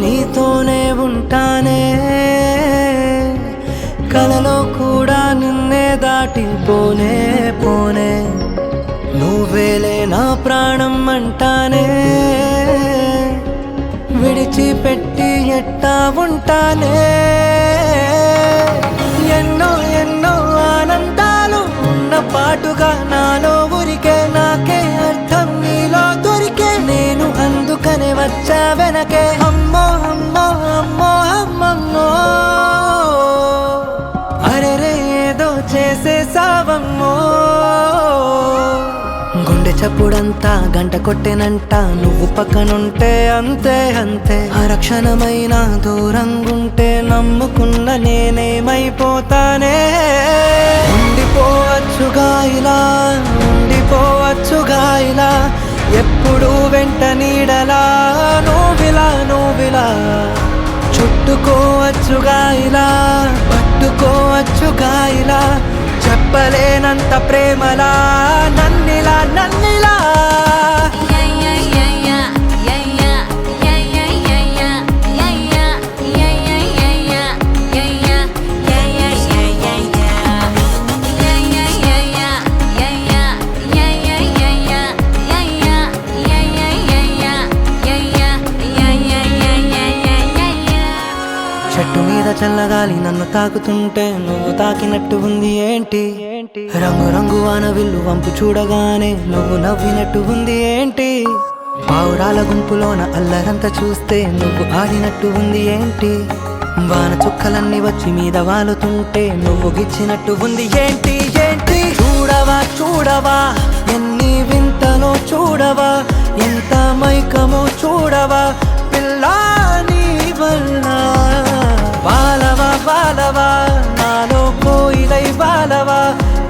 నీతోనే ఉంటానే, కలలో కూడా నిన్నే దాటిపోనే పోనే. నువ్వేలే నా ప్రాణం అంటానే, విడిచిపెట్టి ఎట్టా ఉంటానే. ఎన్నో ఎన్నో ఆనందాలు ఉన్న పాటుగా నాలో ఊరికే, నాకే అర్థం నీలో దొరికే. నేను అందుకనే వచ్చా వెనకే. అమ్మో అమ్మో అమ్మో అమ్మమ్మో, అరెరే ఏదో చేసేసావమ్మో. గుండె చప్పుడంతా గంట కొట్టెనంట, నువ్వు పక్కనుంటే అంతే అంతే. అరక్షణమైన దూరంగుంటే నమ్ముకున్న నేనేమైపోతానే. ఉండిపోవచ్చుగా ఇలా, ఉండిపోవచ్చుగా ఇలా, ఎప్పుడు వెంట నీడలా నువ్విలా. చుట్టుకోవచ్చుగా ఇలా, పట్టుకోవచ్చుగా ఇలా, చెప్పలేనంత ప్రేమలా నన్నిలా. చెట్టు మీద చల్లగాలి నన్ను తాకుతుంటే నువ్వు తాకినట్టు ఉంది ఏంటి? రంగు రంగు వానవిల్లు వంపు చూడగానే నువ్వు నవ్వినట్టు ఉంది ఏంటి? పావురాల గుంపులోన అల్లరంతా చూస్తే నువ్వు ఆడినట్టు ఉంది ఏంటి? వాన చుక్కలన్నీ వచ్చి మీద వాలుతుంటే నువ్వు గిచ్చినట్టు ఉంది ఏంటి? చూడవా చూడవా ఎన్ని వింతలో చూడవా, ఎంత మైకమో చూడవా పిల్లా నీ వల్ల. బాలవా నాలో కోయిలై బాలవా,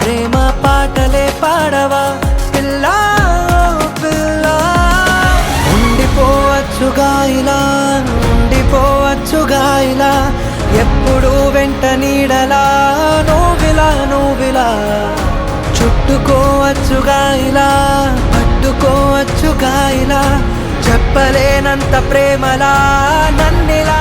ప్రేమ పాటలే పాడవా పిల్లా పిల్లా. ఉండిపోవచ్చుగా ఇలా, ఉండిపోవచ్చుగా ఇలా, ఎప్పుడు వెంట నీడలా నువ్విలా. చుట్టుకోవచ్చుగా ఇలా, పట్టుకోవచ్చుగా ఇలా, చెప్పలేనంత ప్రేమలా నన్నిలా.